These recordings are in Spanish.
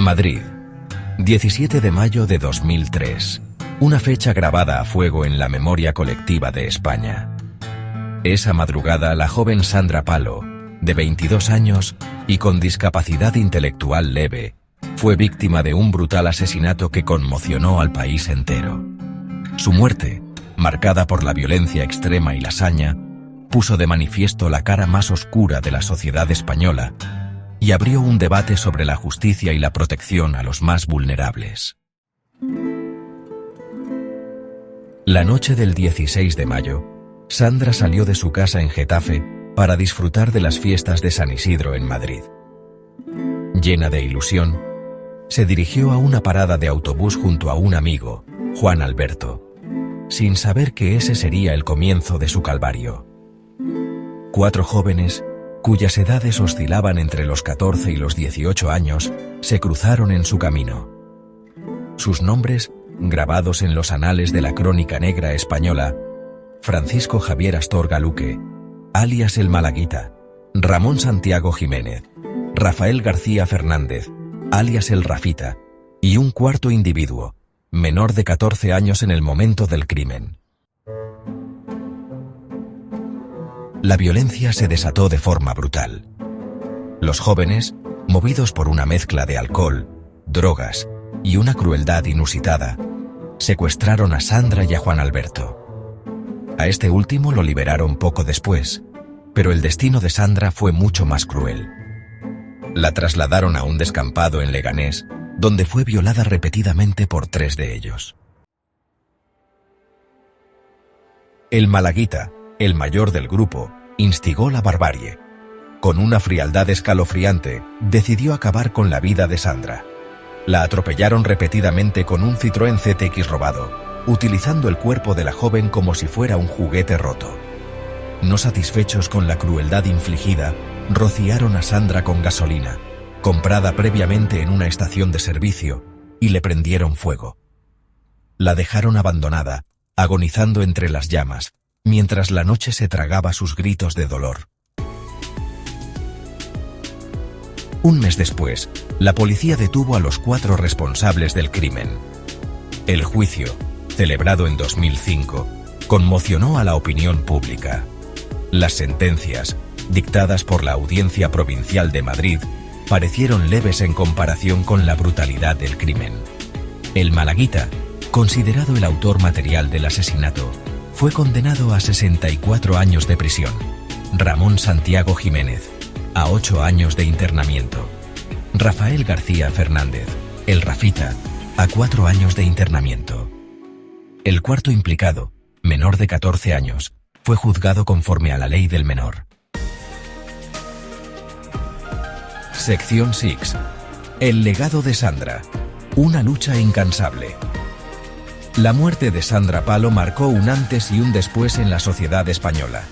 Madrid, 17 de mayo de 2003. Una fecha grabada a fuego en la memoria colectiva de España. Esa madrugada, la joven Sandra Palo, de 22 años y con discapacidad intelectual leve, fue víctima de un brutal asesinato que conmocionó al país entero. Su muerte, marcada por la violencia extrema y la saña, puso de manifiesto la cara más oscura de la sociedad española y abrió un debate sobre la justicia y la protección a los más vulnerables. La noche del 16 de mayo, Sandra salió de su casa en Getafe para disfrutar de las fiestas de San Isidro en Madrid. Llena de ilusión, se dirigió a una parada de autobús junto a un amigo, Juan Alberto, sin saber que ese sería el comienzo de su calvario. 4 jóvenes, cuyas edades oscilaban entre los 14 y los 18 años, se cruzaron en su camino. Sus nombres, grabados en los anales de la crónica negra española: Francisco Javier Astorga Luque, alias el Malaguita; Ramón Santiago Jiménez; Rafael García Fernández, alias el Rafita; y un cuarto individuo, menor de 14 años en el momento del crimen. La violencia se desató de forma brutal. Los jóvenes, movidos por una mezcla de alcohol, drogas y una crueldad inusitada, secuestraron a Sandra y a Juan Alberto. A este último lo liberaron poco después, pero el destino de Sandra fue mucho más cruel. La trasladaron a un descampado en Leganés, donde fue violada repetidamente por 3 de ellos. El Malaguita, el mayor del grupo, instigó la barbarie. Con una frialdad escalofriante, decidió acabar con la vida de Sandra. La atropellaron repetidamente con un Citroën ZX robado, utilizando el cuerpo de la joven como si fuera un juguete roto. No satisfechos con la crueldad infligida, rociaron a Sandra con gasolina, comprada previamente en una estación de servicio, y le prendieron fuego. La dejaron abandonada, agonizando entre las llamas, mientras la noche se tragaba sus gritos de dolor. Un mes después, la policía detuvo a los 4 responsables del crimen. El juicio, celebrado en 2005, conmocionó a la opinión pública. Las sentencias, dictadas por la Audiencia Provincial de Madrid, parecieron leves en comparación con la brutalidad del crimen. El Malaguita, considerado el autor material del asesinato, fue condenado a 64 años de prisión. Ramón Santiago Jiménez, a 8 años de internamiento. Rafael García Fernández, el Rafita, a 4 años de internamiento. El cuarto implicado, menor de 14 años, fue juzgado conforme a la ley del menor. Sección 6. El legado de Sandra. Una lucha incansable. La muerte de Sandra Palo marcó un antes y un después en la sociedad española.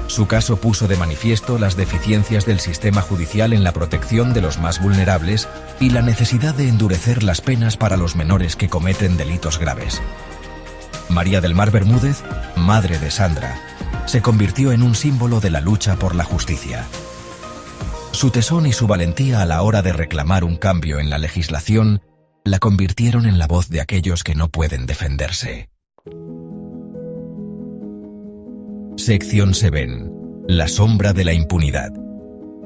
Su caso puso de manifiesto las deficiencias del sistema judicial en la protección de los más vulnerables y la necesidad de endurecer las penas para los menores que cometen delitos graves. María del Mar Bermúdez, madre de Sandra, se convirtió en un símbolo de la lucha por la justicia. Su tesón y su valentía a la hora de reclamar un cambio en la legislación la convirtieron en la voz de aquellos que no pueden defenderse. Sección 7. La sombra de la impunidad.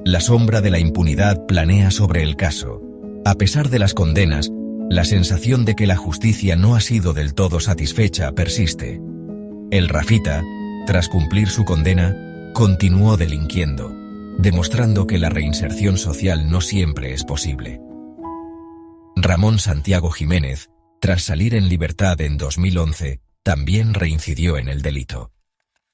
La sombra de la impunidad planea sobre el caso. A pesar de las condenas, la sensación de que la justicia no ha sido del todo satisfecha persiste. El Rafita, tras cumplir su condena, continuó delinquiendo, demostrando que la reinserción social no siempre es posible. Ramón Santiago Jiménez, tras salir en libertad en 2011, también reincidió en el delito.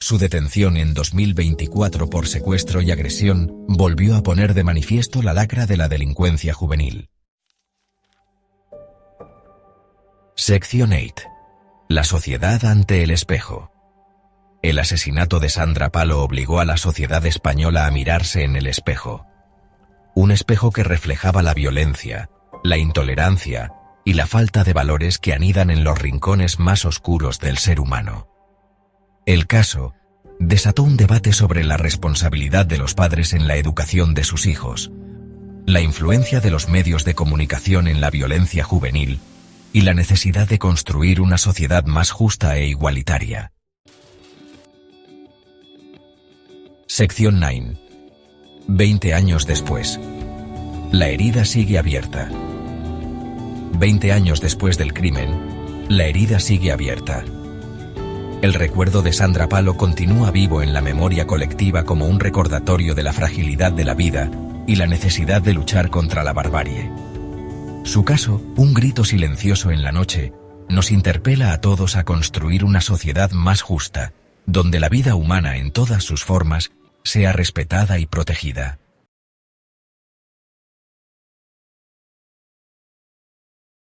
Su detención en 2024 por secuestro y agresión volvió a poner de manifiesto la lacra de la delincuencia juvenil. Sección 8. La sociedad ante el espejo. El asesinato de Sandra Palo obligó a la sociedad española a mirarse en el espejo. Un espejo que reflejaba la violencia, la intolerancia y la falta de valores que anidan en los rincones más oscuros del ser humano. El caso desató un debate sobre la responsabilidad de los padres en la educación de sus hijos, la influencia de los medios de comunicación en la violencia juvenil y la necesidad de construir una sociedad más justa e igualitaria. Sección 9. 20 años después. La herida sigue abierta. 20 años después del crimen, la herida sigue abierta. El recuerdo de Sandra Palo continúa vivo en la memoria colectiva como un recordatorio de la fragilidad de la vida y la necesidad de luchar contra la barbarie. Su caso, un grito silencioso en la noche, nos interpela a todos a construir una sociedad más justa, donde la vida humana en todas sus formas sea respetada y protegida.